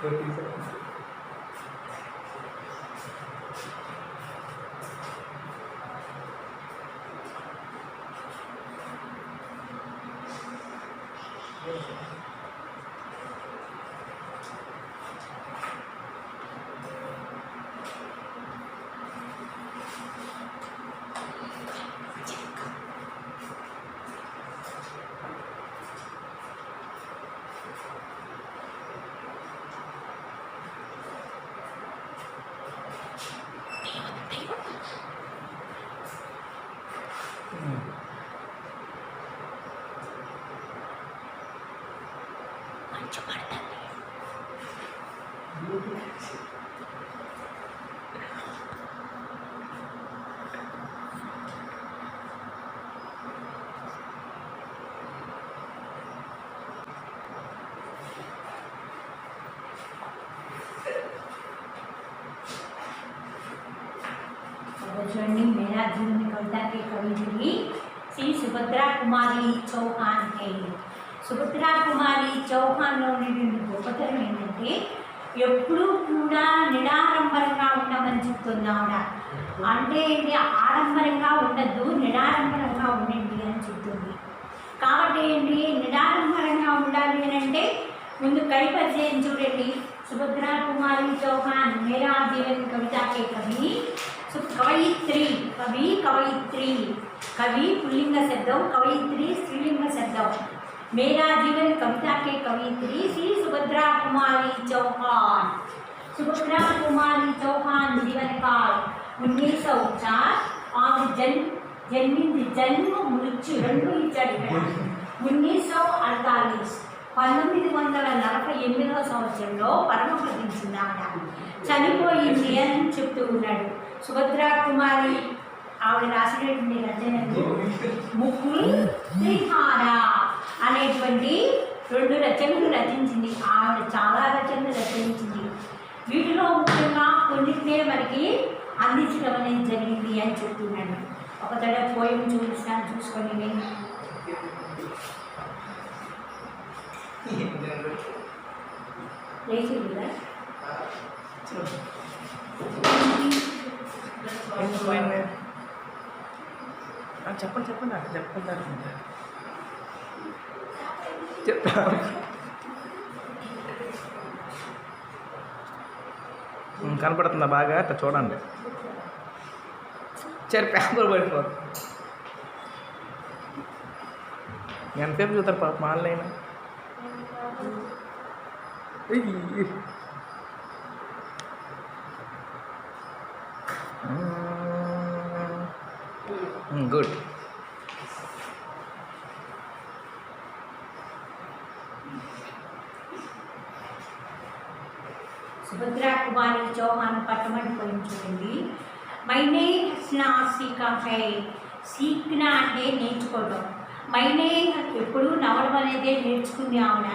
చూడండి, मेरा जीवन कविता के कवि श्री सुभद्रा कुमारी चौहान है। సుభద్రా కుమారి చౌహాన్లో ఉన్నటువంటి గొప్పతనం ఏంటంటే ఎప్పుడూ కూడా నిరాడంబరంగా ఉండమని చెప్తుంది ఆవిడ. అంటే ఏంటి, ఆడంబరంగా ఉండద్దు, నిరాడంబరంగా ఉండండి అని చెప్తుంది. కాబట్టి ఏంటి, నిరాడంబరంగా ఉండాలి అని అంటే ముందు కవి పరిచయం చూడండి. సుభద్రా కుమారి చౌహాన్ మేరా జీవన్ కవితాకే కవి కవయిత్రి. కవి కవయిత్రి, కవి పుల్లింగ శబ్దం, కవయిత్రి స్త్రీలింగ శబ్దం. मेरा जीवन कविता के कवित्री श्री सुभद्रा कुमारी चौहान। सुभद्रा कुमारी चौहान जीवन काल 1904। ఆమె జన్మింది, జన్మ మృత్యు రెండు ఇచ్చాడు ఇక్కడ. 1948 1948వ సంవత్సరంలో పరమపదించింది ఆవిడ. చనిపోయింది అని చెప్తూ ఉన్నాడు. సుభద్రా కుమారి ఆవిడ రాసినటువంటి రచనలు ముకుల్ త్రిహార అనేటువంటి 2 రచనలు రచించింది. ఆవిడ చాలా రచనలు రచించింది. వీటిలో ముఖ్యంగా కొన్నిటినే మనకి అందించడం అనేది జరిగింది అని చెప్తున్నాను. ఒక తడ పోయం చూపిస్తాను, చూసుకొని నేను లేచింది కదా. చెప్పండి చెప్పండి అక్కడ చెప్పుకుంటారు. కనపడుతుందా బాగా? అట్లా చూడండి. సరే పేపర్ పడిపోదు. ఎంతసేపు చూస్తారు పాప మాలైనా. గుడ్. सुभद्रा कुमारी चौहान పట్టమని చూడండి. మైనే హస్నా సీకా హై. సీక్నా అంటే నేర్చుకోవడం. మైనే ఎప్పుడు నవడం అనేది నేర్చుకుంది ఆవిడ.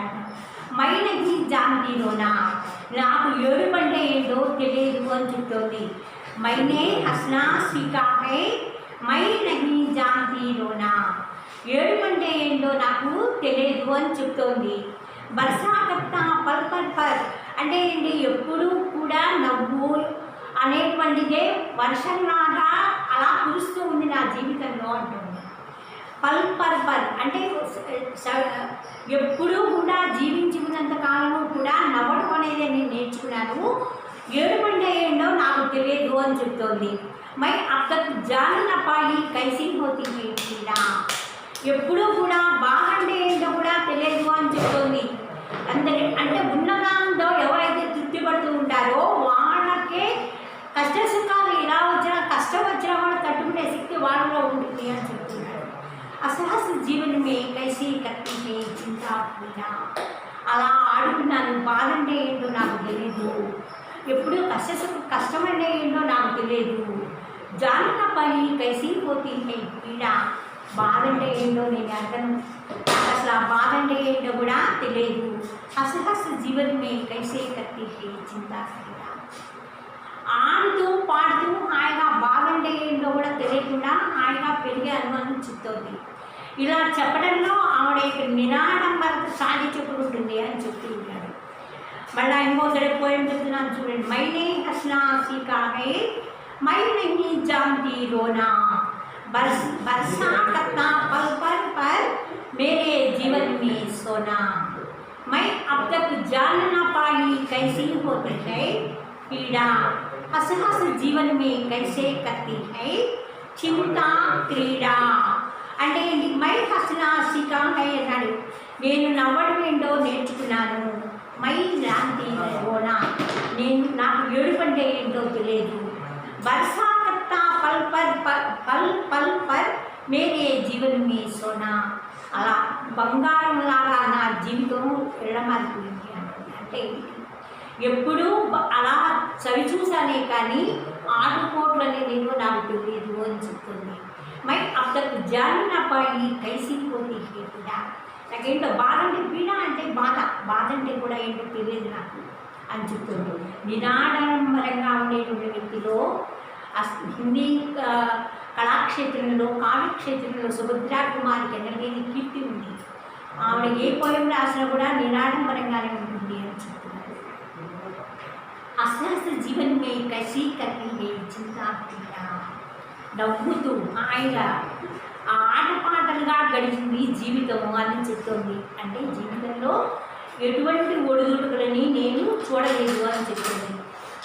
మైనకి జానీలోనా, నాకు ఏడుపు అంటే ఏంటో తెలియదు అని చెప్తోంది. మైనే హస్నా సీకా హై మైనకి జానీలోనా, ఏడుపు అంటే ఏంటో నాకు తెలియదు అని చెప్తోంది. బర్సాకత్తా పర్ పర్ పర్ అంటే ఏంటి, ఎప్పుడూ కూడా నవ్వు అనేటువంటిదే వర్షంలాగా అలా కురుస్తూ ఉంది నా జీవితంలో అంటుంది. పల్ పర్ పర్ అంటే ఎప్పుడూ కూడా జీవించినంత కాలము కూడా నవ్వడం అనేది నేను నేర్చుకున్నాను. ఏడుపంటే ఏంటో నాకు తెలియదు అని చెప్తోంది. మై అక్కకు జాలిన పాయి కైసీ హోతి పీడా, ఎప్పుడూ కూడా బాగంటే ఏంటో కూడా తెలియదు అని చెప్తోంది. అంటే ఉన్నదాంతో ఎవరైతే తృప్తి పడుతూ ఉంటారో వాళ్ళకే కష్ట సుఖాలు ఎలా వచ్చినా, కష్టం వచ్చినా కూడా తట్టుకునే శక్తి వాళ్ళలో ఉంటుంది అని చెప్తున్నారు. అసహస్ జీవనమే కైసీ కత్తి చింతా పీడా, అలా ఆడుకున్నాను. బాధంటే ఏంటో నాకు తెలియదు, ఎప్పుడు కష్టమంటే ఏంటో నాకు తెలియదు. జాలిన పని కైసీ పోతీ హై పీడా, బాధంటే ఏంటో నేను అర్థం, అసలు ఆ బాధంటే ఏంటో కూడా తెలియదు. అసహస్ జీవనమే కైసే కత్తి హై చింతా పీడా, ఆడుతూ పాడుతూ హాయిగా బాధంటే ఏంటో కూడా తెలియకుండా హాయిగా పెరిగాను అని చెప్తోంది. ఇలా చెప్పడంలో ఆవిడ నిరాడంబరత సాగి చెప్పుకుంటుంది అని చెప్తూ ఉంటాడు. మళ్ళీ ఇంకోసరి పోయం చెప్తున్నాను చూడండి. మైనే హస్నా సీకా హై మై నహీ జాంతీ రోనా बरसा करता पल पल पर मेरे जीवन में सोना मैं अब तक जान ना पाई कैसी होती है पीड़ा हंस हंस जीवन में कैसे करती है चिंता क्रीड़ा అంటే మై హస్నా సీకా హై అన్నాడు. నేను నవ్వడం ఏంటో నేర్చుకున్నాను. మై రాంతి రోనా నేను నాకు ఏడుపంటే ఏంటో తెలియదు. బర్సా పల్ పల్ పల్ పల్ పర్ మేరే జీవన్ మీ సోనా అలా బంగారంలాగా నా జీవితం ఎడమారిపోయింది అంటే ఎప్పుడూ అలా చవి చూసానే కానీ ఆటుపోట్లు అనేది నాకు తెలియదు అని చెప్తుంది. మై అప్పటికి జాలిన పాయి కైసి పోటీ పీడ నాకేంటో బాధ అంటే పీడ అంటే బాధ అంటే కూడా ఏంటో తెలియదు నాకు అని చెప్తుంది. నిరాడంబరంగా ఉండేటువంటి వ్యక్తిలో హిందీ కళాక్షేత్రంలో కావ్యక్షేత్రంలో సుభద్రా కుమారికి ఎనలేని కీర్తి ఉంది. ఆవిడ ఏ పోయం రాసినా కూడా నిరాడంబరంగానే ఉంటుంది అని చెప్తున్నారు. అస్సలు జీవన్ మే కసి కర్రీ చింతా నవ్వుతూ హాయిగా ఆటపాటలుగా గడిచింది జీవితం అని చెప్తోంది. అంటే జీవితంలో ఎటువంటి ఒడిదుడుకులని నేను చూడలేదు అని చెప్తుంది.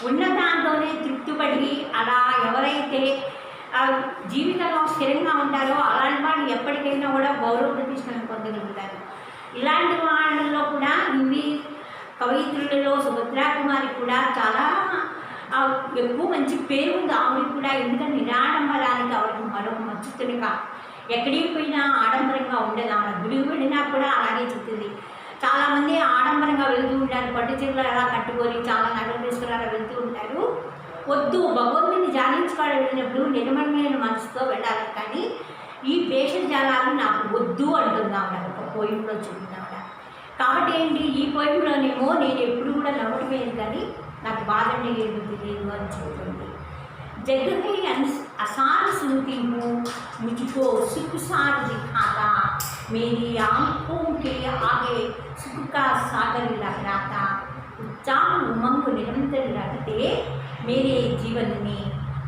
ఉన్న దాంతోనే తృప్తిపడి అలా ఎవరైతే జీవితంలో స్థిరంగా ఉంటారో అలాంటి వాళ్ళు ఎప్పటికైనా కూడా గౌరవ ప్రతిష్టలను పొందగలుగుతారు. ఇలాంటి వాళ్ళల్లో కూడా హిందీ కవయిత్రులలో సుభద్రా కుమారి కూడా చాలా ఎక్కువ మంచి పేరు ఉంది ఆవిడకి కూడా. ఎందుకంటే నిరాడంబరానికి ఆవిడకి మరొక మచ్చుతునిగా ఎక్కడికి పోయినా ఆడంబరంగా ఉండదు. ఆవిడ గుడికి వెళ్ళినా కూడా అలాగే చెప్తుంది. చాలామంది ఆడంబరంగా వెళ్తూ ఉంటారు, పట్టు చీరలు అలా కట్టుకొని చాలా నగలు తీసుకుని అలా వెళ్తూ ఉంటారు. వద్దు, భగవంతుని ధ్యానించుకోవడం వెళ్ళినప్పుడు నిర్మలమైన మనసుతో వెళ్ళాలి. కానీ ఈ వేషజాలాలు నాకు వద్దు అంటుంది ఆవిడ ఒక పోయంలో చూపింది ఆవిడ. కాబట్టి ఏంటి, ఈ పోయంలోనేమో నేను ఎప్పుడు కూడా నవ్వటమేది కానీ నాకు బాధ లేదు తెలియదు అని చెప్తుంది. जगह आसान सुनती हूँ मुझको सुख सार दिखाता मेरी आंखों के आगे सुख का सागर लहराता उत्साह उमंग निरंतर रहते मेरे जीवन में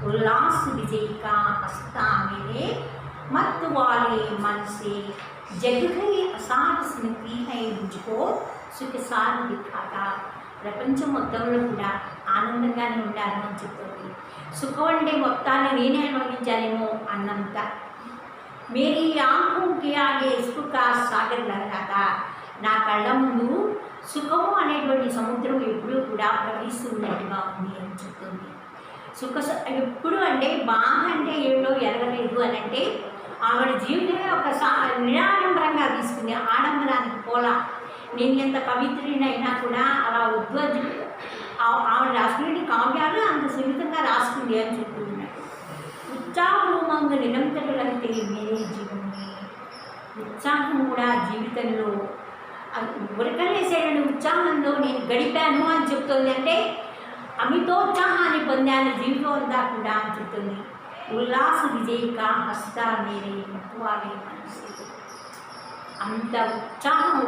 उल्लास विजय का हंसता मेरे मत वाले मन से जगह आसान सुनती है मुझको सुख सार दिखाता ప్రపంచం మొత్తంలో కూడా ఆనందంగానే ఉండాలని అని చెప్తుంది. సుఖం అంటే మొత్తాన్ని నేనే అనుభవించానేమో అన్నంత మేరీ ఆంఖోంకి ఆగే సుఖ సాగర్ లహరాతా నా కళ్ళ ముందు సుఖము అనేటువంటి సముద్రం ఎప్పుడూ కూడా ప్రవహిస్తున్నట్టుగా ఉంది అని చెప్తుంది. ఎప్పుడు అంటే బాధ అంటే ఏమిటో ఎరగలేదు అని అంటే ఆవిడ జీవితమే ఒక నిరాడంబరంగా తీసుకుంది. ఆడంబరానికి పోలా. నేను ఎంత పవిత్రునైనా కూడా అలా ఆవిడ రాసుకునే కావ్యాలు అంత సున్నితంగా రాసుకుంది అని చెప్తున్నాడు. ఉత్సాహంగా నిరంతరులైతే మేరే జీవనమే ఉత్సాహం కూడా జీవితంలో ఉరకలేసేటువంటి ఉత్సాహంలో నేను గడిపాను అని చెప్తుంది. అంటే అమితోత్సాహాన్ని పొందాను జీవితం అంతా కూడా అని చెప్తుంది. ఉల్లాస విజయిక హస్త మేరే మత్వాలే మనసు అంత ఉత్సాహం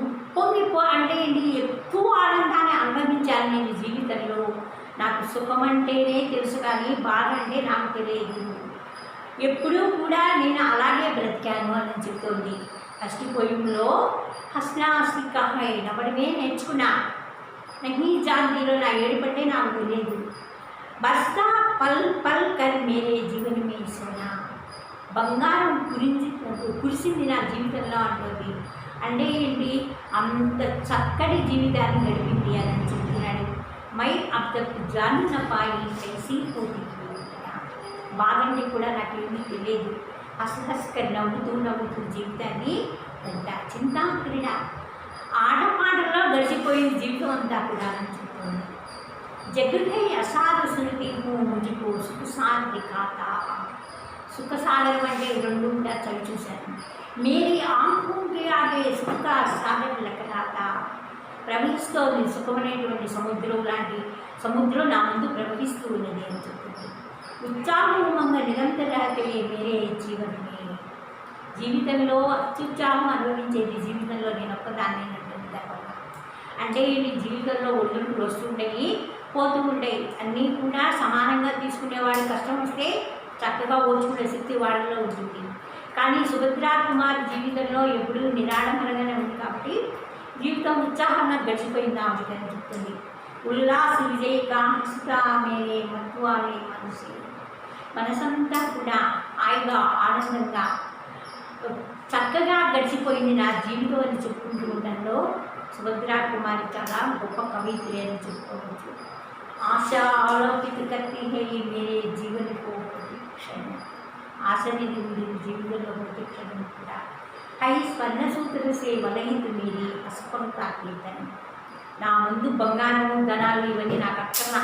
ఉప్పొంగిపో అంటే ఏంటి, ఎక్కువ ఆనందాన్ని అనుభవించాను నేను జీవితంలో. నాకు సుఖం అంటేనే తెలుసు కానీ బాధ అంటే నాకు తెలియదు. ఎప్పుడూ కూడా నేను అలాగే బ్రతికాను అని చెప్తుంది. ఫస్ట్ పోయంలో హస్నాసిక నవ్వడమే నేర్చుకున్నా. నహీ జాంతీలో నా ఏడుపంటే నాకు తెలియదు. బస్తా పల్ పల్ కర్ మేరే జీవన్ మే సోనా బంగారం కురిసింది నా జీవితంలో అంటుంది. అంటే ఏంటి, అంత చక్కటి జీవితాన్ని గడిపింది అని చెప్తున్నాడు. మై అబ్ తక్ జాన్ నా పాయి కైసీ హోతీ బాధంటే కూడా నాకేమీ తెలియదు. హస్కర్ నవ్వుతూ జీవితాన్ని అంట చింతా క్రీడ ఆటపాటల్లో గడిచిపోయింది జీవితం అంతా కూడా అని చెప్తుంది. జగహై అసాధ సునతి ముజుకు సుఖసార్ దిఖాతా సుఖసాగరం అంటే రెండు కూడా చవి చూశాను. మేరీ ఆంఖోంకి ఆగే సుఖ సాగర్ లెక్కరాత ప్రవహిస్తోంది. సుఖమనేటువంటి సముద్రం లాంటి సముద్రం నా ముందు ప్రవహిస్తూ ఉన్నది అని చెప్తుంది. ఉత్సాహంగా నిరంతరాతే మేరే జీవనమే జీవితంలో అత్యుత్సాహం అనుభవించేది జీవితంలో నేను ఒక్కదాన్ని అంటుంది. అంటే ఈ జీవితంలో ఒళ్ళుంపులు వస్తుంటాయి, పోతూ ఉంటాయి. అన్నీ కూడా సమానంగా తీసుకునేవాడు కష్టం వస్తే చక్కగా ఓర్చుకునే శక్తి వాళ్ళలో ఉంటుంది. కానీ సుభద్రా కుమార్ జీవితంలో ఎప్పుడూ నిరాడంబరంగానే ఉంది కాబట్టి జీవితం ఉత్సాహంగా గడిచిపోయింది ఆవిడని చెప్తుంది. ఉల్లాస విజయకా హసుతా మేరే మత్వాలే మనసే, మనసంతా కూడా హాయిగా ఆనందంగా చక్కగా గడిచిపోయింది నా జీవితం అని చెప్పుకుంటూ ఉండడంలో సుభద్రా కుమారి చాలా గొప్ప కవిత్రి అని చెప్పుకోవచ్చు. ఆశ ఆలోకిత కత్తి హై మేరే జీవన కో ప్రతిక్షణ, ఆశ అనేది ఉంది జీవితంలో ప్రతిక్షణం కూడా. హై స్వర్ణ సూత్రసే వలయిత మీరి అస్పంతా కీర్తన, నా ముందు బంగారము ధనాలు ఇవన్నీ నాకు అక్కర్ల,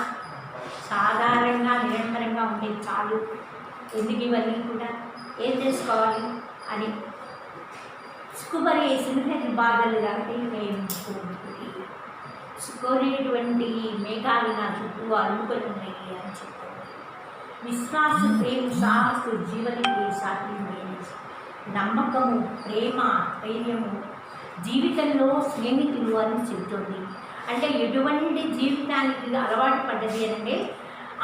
సాధారణంగా నిరంతరంగా ఉండేది చాలు, ఎందుకు ఇవన్నీ కూడా ఏం చేసుకోవాలి అని సుకుమరే సింహకి బాధలు కాబట్టి వేయించుకుంటుంది. సుకోనేటువంటి మేఘాలు నా చుట్టూ అల్లుకొని ఉన్నాయి అని చెప్తారు. విశ్వాస ప్రేమ సాహసు జీవనకి సాధ్యమైన నమ్మకము ప్రేమ ధైర్యము జీవితంలో స్నేహితులు అని చెబుతుంది. అంటే ఎటువంటి జీవితానికి అలవాటు పడ్డది అంటే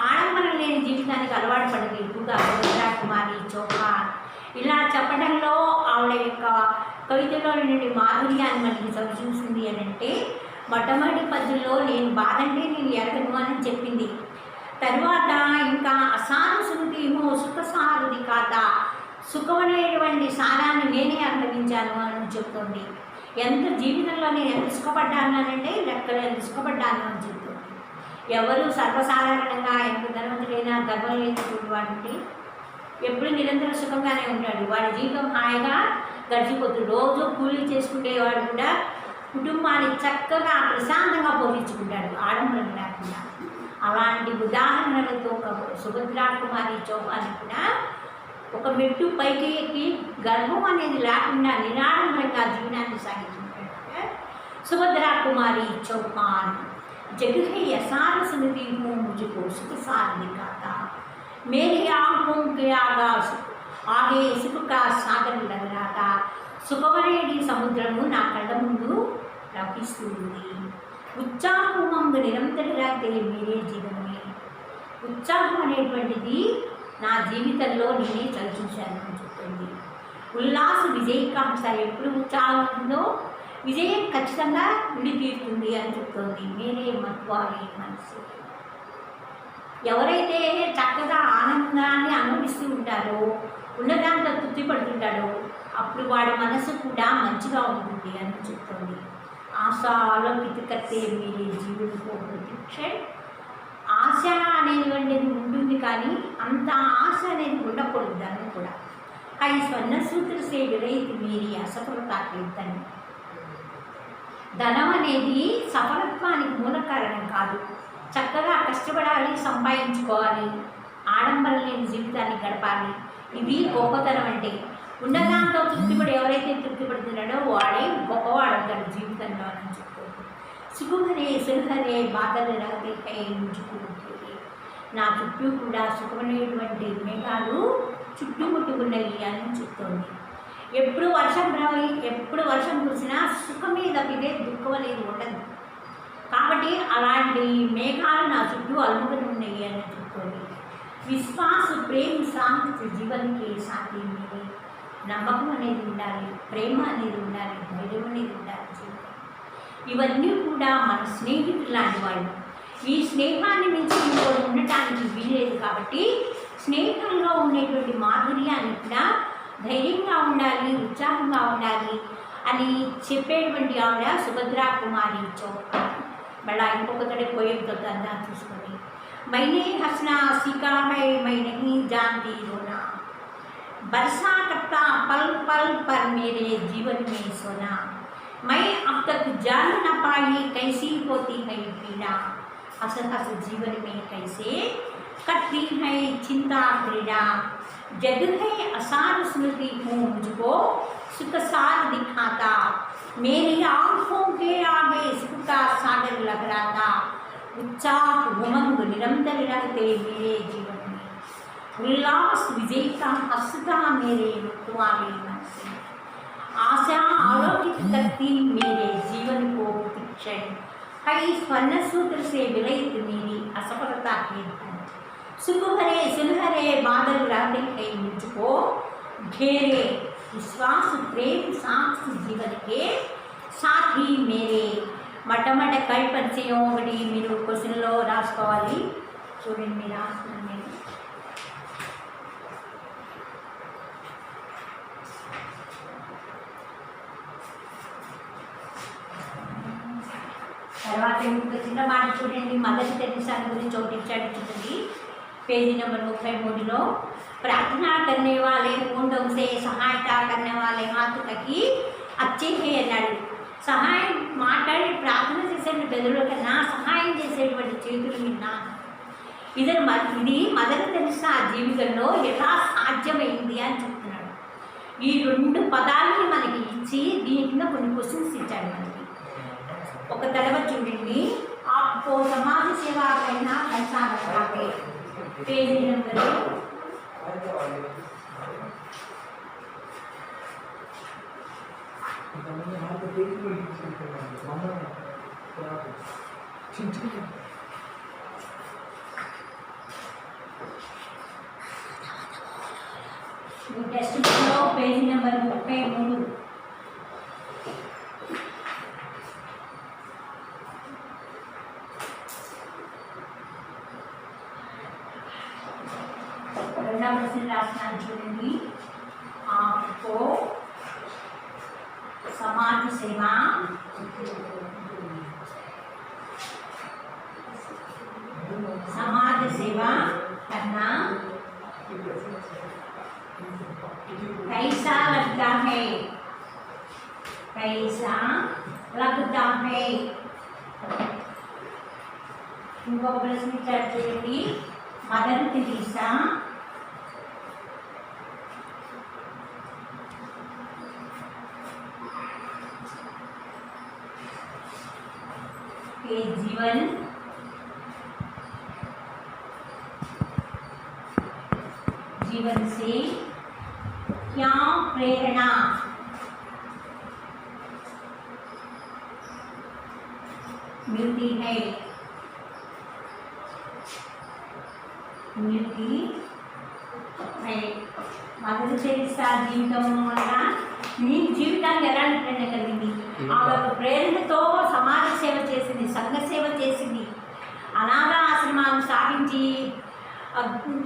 ఆడంబరం లేని జీవితానికి అలవాటు పడ్డది ఎక్కువగా సుభద్రా కుమారి చౌహాన్. ఇలా చెప్పడంలో ఆవిడ యొక్క కవితలో నుండి మాధుర్యాన్ని మనకి చూసింది అని అంటే మొట్టమొదటి పద్యంలో నేను బాధంటే నేను ఎరగను అని చెప్పింది. తర్వాత ఇంకా అసారు సుఖేమో సుఖసారుది కాత, సుఖమనేటువంటి సారాన్ని నేనే అనుభవించాను అని చెప్తుంది. ఎంత జీవితంలో నేను ఎంత సుఖపడ్డాను అంటే లెక్కలు ఎంత సుఖపడ్డాను అని చెప్తుంది. ఎవరు సర్వసాధారణంగా ఎంత ధనవంతుడైనా గర్వం లేనటువంటి వాడు ఎప్పుడు నిరంతర సుఖంగానే ఉంటాడు. వాడి జీవితం హాయిగా గడిచిపోతుంది. రోజు కూలీ చేసుకునేవాడు కూడా కుటుంబాన్ని చక్కగా ప్రశాంతంగా పోషించుకుంటాడు ఆడంబరం లేకుండా. అలాంటి ఉదాహరణలతో సుభద్రా కుమారి చౌహాన్ కూడా ఒక మెట్టు పైకి ఎక్కి గర్వం అనేది లేకుండా నిరాడంబరంగా జీవనాన్ని సాగించుకుంటాడు. సుభద్రా కుమారి చౌహాన్ జగహే యసార సమితి హూ ముझको సుఖ సార్ దిఖాతా, మేరీ ఆంఖోं के ఆగే సుఖ కా సాగర్ లగ్ రహా థా, సుఖమనేటి సముద్రము నా కళ్ళ ముందు ప్రవహిస్తూ ఉంది. ఉత్సాహం నిరంతరంగా మీరే జీవనమే, ఉత్సాహం అనేటువంటిది నా జీవితంలో నేనే చలిచూశాను అని చెప్తుంది. ఉల్లాస విజయకాంక్ష, ఎప్పుడు ఉత్సాహం ఉందో విజయం ఖచ్చితంగా విడి తీరుతుంది అని చెప్తుంది. మీరే మత్వాలి మనసు, ఎవరైతే చక్కగా ఆనందాన్ని అనుభవిస్తూ ఉంటారో ఉన్నదాంతో తృప్తి పడుతుంటాడో అప్పుడు వాడి మనసు కూడా మంచిగా ఉంటుంది అని చెప్తుంది. ఆశ ఆలోకితకర్తే మీరే జీవునికో ప్రతిక్షణ, ఆశ అనేటువంటిది ఉంటుంది కానీ అంత ఆశ అనేది ఉండకూడదు దాన్ని కూడా. అవి స్వర్ణసూత్ర సే విరహిత మీరి అసఫలత కీర్తన, ధనం అనేది సఫలత్వానికి మూల కారణం కాదు. చక్కగా కష్టపడాలి, సంపాదించుకోవాలి, ఆడంబరం లేని జీవితాన్ని గడపాలి, ఇది గొప్పతనం. అంటే ఉన్నదాంతో తృప్తిపడి ఎవరైతే తృప్తిపడుతున్నాడో వాడే గొప్పవాడు అంటాడు జీవితంలో అని చెప్తుంది. సుఖమనే సుఖనే బాధలు రహతే ముझको, నా చుట్టూ కూడా సుఖమనేటువంటి మేఘాలు చుట్టుముట్టుకున్నాయి అని చెప్తుంది. ఎప్పుడు వర్షం కురిసినా సుఖమే తప్పితే దుఃఖం అనేది ఉండదు. కాబట్టి అలాంటి మేఘాలు నా చుట్టూ అలుముకొని ఉన్నాయి అని చెప్తుంది. విశ్వాస ప్రేమ సాంగత్య జీవనకి సాధ్యం మీరే, నమ్మకం అనేది ఉండాలి, ప్రేమ అనేది ఉండాలి, ధైర్యం అనేది ఉండాలి జీవితం. ఇవన్నీ కూడా మన స్నేహితులు లాంటి వాళ్ళు. ఈ స్నేహాన్ని మించి ఇంకోటి ఉండటానికి వీలేదు. కాబట్టి స్నేహంలో ఉండేటువంటి మాధుర్యాన్ని కూడా ధైర్యంగా ఉండాలి, ఉత్సాహంగా ఉండాలి అని చెప్పేటువంటి ఆవిడ సుభద్రా కుమారి చౌహాన్. మళ్ళీ ఇంకొకటి పోయేతో అందా చూసుకొని, మైనే హస్నా సికా హై మై నహీ జాన్తీ రోనా, बरसा करता पल पल पर मेरे जीवन में सोना, मैं अब तक जान न पाई कैसी होती है पीड़ा, हंस हंस जीवन में कैसे करती है चिंता क्रीड़ा, जग है असार स्मृति हूँ मुझको सुख सार दिखाता, मेरी आँखों के आगे सुख का सागर लग रहा था, उत्साह उमंग निरंतर रहते मेरे जीवन में, उल्लास विजय का हंसता मेरे तुम्हारे मन से, आशा आलोकित करती मेरे जीवन को प्रतिक्षण, कई स्वर्ण सूत्र से विलयित मेरी असफलता के धन, सुख भरे सुनहरे बादल रहते कई मुझको घेरे, विश्वास प्रेम साथ जीवन के साथी मेरे. మొట్టమొదటి కై పరిచయం ఒకటి మీరు క్వశ్చన్లో రాసుకోవాలి. చూడండి మీరు రాస్తున్నాను నేను. తర్వాత ఇంకొక చిన్న మాట చూడండి. మదర్ తెరెసా గురించి ఒకటి ఇచ్చాడు చూడండి పేజీ నెంబర్ 33లో. प्रार्थना करने वाले मुंडों से सहायता करने वाले हाथ की अच्छे है అన్నాడు. సహాయం మాట్లాడి ప్రార్థన చేసే బెదురు కన్నా సహాయం చేసేటువంటి చేతులు విన్నా. ఇది మదర్ తెరెసా జీవితంలో ఎలా సాధ్యమైంది అని చెప్తున్నాడు. ఈ 2 పదాలని మనకి ఇచ్చి దీని కింద కొన్ని క్వశ్చన్స్ ఇచ్చాడు మనకి. ఒక తర్వాత చూడండి. आपको समाज सेवा करना कैसा लगता है, पेज नंबर 33. రెండవ ప్రశ్న రాస్తున్నాను చూడండి. आपको समाज सेवा करना कैसा लगता है, कैसा लगता है. ఇంకొక ప్రశ్న ఇచ్చారు చూడండి. మదర్ తెరెసా के जीवन से क्या प्रेरणा मिलती है, మదర్ తెరెసా జీవితం వల్ల నీ జీవితాన్ని ఎలాంటి ప్రేరణ కలిగింది? ఆమె ప్రేరణతో సమాజ సేవ చేసింది, సంఘ సేవ చేసింది, అనాథ ఆశ్రమాలు స్థాపించి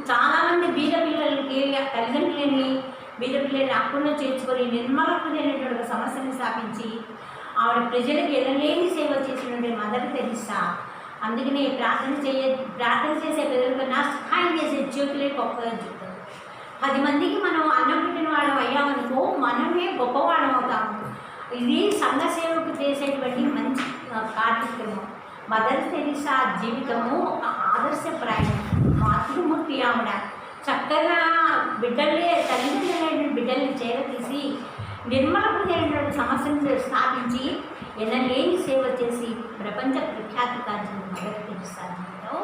చాలామంది బీద పిల్లలకి తల్లిదండ్రులని బీద పిల్లల్ని అప్పుల్లో చేర్చుకొని నిర్మలమైనటువంటి ఒక సమస్యను స్థాపించి ఆవిడ ప్రజలకు ఎనలేని సేవ చేసినటువంటి మదర్ తెరెసా. అందుకనే ప్రార్థన చేసే ప్రజల కన్నా సహాయం చేసే చేతులే గొప్పగా చెప్తారు. 10 మందికి మనం అన్నం పెట్టిన వాళ్ళం అయ్యామనుకో మనమే గొప్పవాళ్ళం అవుతాము. ఇది సంఘ సేవకు చేసేటువంటి మంచి కార్యక్రమం. మదర్ తెరెసా జీవితము ఒక ఆదర్శప్రాయం. మాతృమూర్తి ఆవిడ చక్కగా తల్లిదండ్రులైన బిడ్డల్ని చేరతీసి నిర్మలమైనటువంటి సమస్యను స్థాపించి ఎనలేని సేవ చేసి ప్రపంచ ప్రఖ్యాతి కాల్చిన మదర్ తెరెసా జీవితం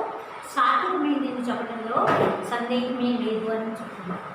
సార్థకమైందని చెప్పడంలో సందేహమే లేదు అని చెప్తున్నారు.